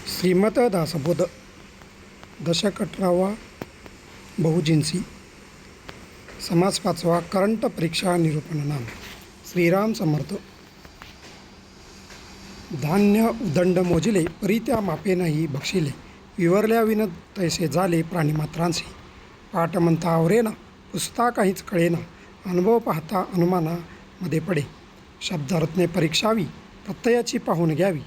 श्रीमत दासबोध दशक 18वा बहुजिन्सी समास 5वा करंट परीक्षा निरूपणनाम. श्रीराम समर्थ. धान्य उदंड मोजिले परी त्या मापे नाही बक्षिले, विवरल्या विन तैसे झाले प्राणीमात्रांशी. पाठ म्हणता आवरेना, पुसता काहीच कळेना, अनुभव पाहता अनुमाना मध्ये पडे. शब्दार्थने परीक्षावी, प्रत्ययाची पाहून घ्यावी,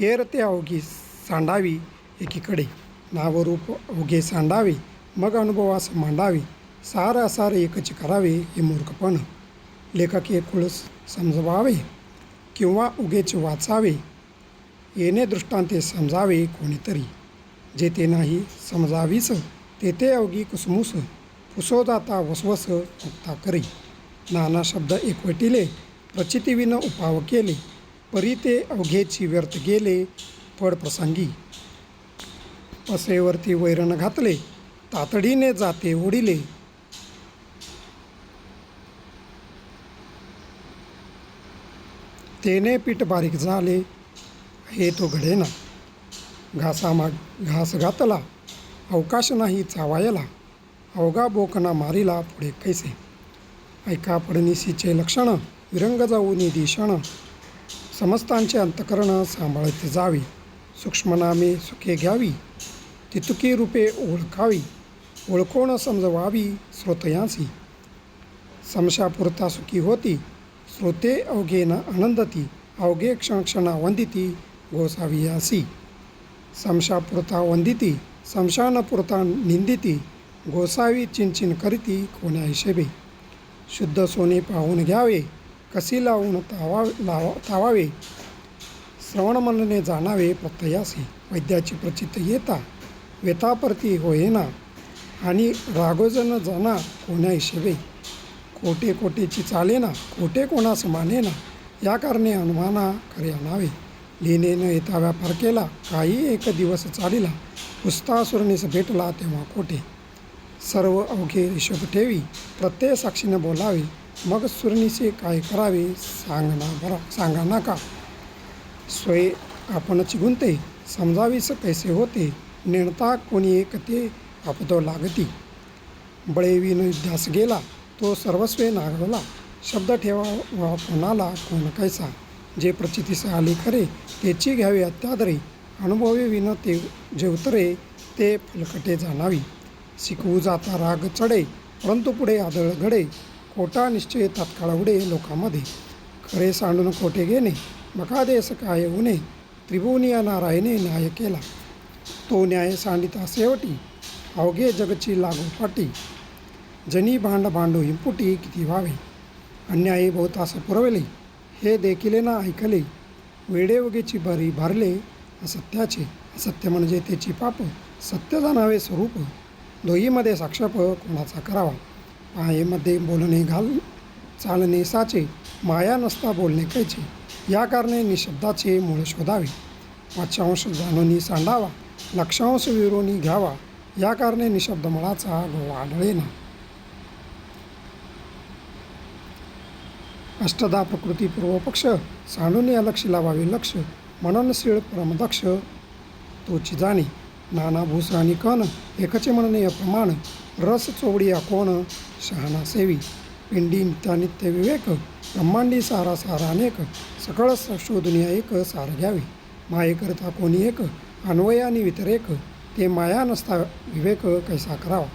एरते ते अवघी सांडावी एकीकडे. नावरूप अवघे सांडावे, मग अनुभवास मांडावे, सार असार एकच करावे हे मूर्खपण. लेखक एकूळ समजवावे किंवा उगेच वाचावे, येणे दृष्टांते समजावे कोणीतरी. जेथे नाही समजावीस तेथे अवघी कुसमुस, पुसो जाता वसवस मुक्ता करी. नाना शब्द एकवटिले, प्रचितीविन उपाव केले, परी ते अवघेची व्यर्थ गेले फळ प्रसंगी. पसेवरती वैरण घातले, तातडीने जाते ओढिले, तेने पीठ बारीक झाले हे तो घडेना. घास घातला, अवकाश नाही चावायला, अवघा बोकना मारिला पुढे कैसे. ऐका पडणीसीचे लक्षण, विरंग जाऊ निधीषण, समस्तांचे अंतकरण सांभाळते जावी. सूक्ष्मनामे सुखे घ्यावी, तितुकी रूपे ओळखावी, ओळखोण समजवावी श्रोतयांसी. समशापुरता सुखी होती, श्रोते अवघे न आनंदती, अवघे क्षणक्षणा वंदिती गोसावी यासी. समशापुरता वंदिती, समशानपुरता निंदिती, गोसावी चिंचिन करीती कोण्या हिशेबे. शुद्ध सोने पाहून घ्यावे, कसी लावून तावावे, श्रवणमनने जाणावे प्रत्ययासी. वैद्याची प्रचित येता, वेतापरती होईना, आणि रागोजन जाना कोण्या हिशेबे. खोटे खोटेची चालेना, खोटे कोणास मानेना, या कारणे अनुमाना खरे आणावे. लिहिणे न येता व्यापार केला, काही एक दिवस चालिला, पुसता सुरणीस भेटला तेव्हा खोटे. सर्व अवघे हिशोब ठेवी, प्रत्यय साक्षीने बोलावे, मग सुरणीसे काय करावे सांगा नका. स्वय आपणच गुंते, समजावीस कैसे होते, नेणता कोणी एक ते आपदो लागती. बळेविन युद्धास गेला, तो सर्वस्वे नागवला, शब्द ठेवावा कोणाला कोण कैसा. जे प्रचितीस आले खरे, त्याची घ्यावे अत्यादरे, अनुभवे विन ते जे उतरे ते फलकटे जाणावी. शिकवू जाता राग चढे, परंतु पुढे आदळ घडे, खोटा निश्चय तात्काळ उडे लोकांमध्ये. खरे सांडून खोटे घेणे, मकादेस काय उने, त्रिभुवनीय नारायणे न्याय केला. तो न्याय सांडिता शेवटी, अवघे जगची लागू पाटी, जनी भांड भांडू हिंपुटी किती व्हावे. अन्यायी बहुतास पुरवले, हे देखील ना ऐकले, वेडे उगेची बरी भरले असत्याचे. असत्य म्हणजे त्याची पाप, सत्य जाणावे स्वरूप. दोहीमध्ये साक्षेप कोणाचा करावा. मायेमध्ये बोलणे चालणे साचे, माया नसता बोलणे कैचे. या कारणे निशब्दाचे मूळ शोधावे. वाच्यांश जाणून सांडावा, लक्षांश विरोनी घ्यावा, या कारणे निशब्द मुळाचा गोवा आढळेना. अष्टदा प्रकृती पूर्वपक्ष, सांडून अलक्षी लावावे लक्ष, मननशीळ परमदक्ष तोची जाणे. नाना भूस आणि कण, एकचे म्हणणे अप्रमाण, रस चोवडी कोण शहाणा सेवी. पिंडी नित्यानित्य विवेक, ब्रह्मांडी सारा सारा अनेक, सकळ शोधुनिया एक सार घ्यावे. मायेकरता कोणी एक, अन्वयानी व्यतिरेक, ते माया नसता विवेक कैसा करावा.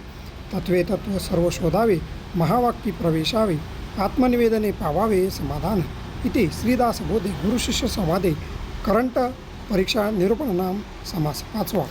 तत्वे तत्व सर्व शोधावे, महावाक्य प्रवेशावे, आत्मनिवेदने पावावे समाधान. इथे श्रीदास बोधे गुरुशिष्य संवादे करंट परीक्षा निरूपणनाम समास 5वा.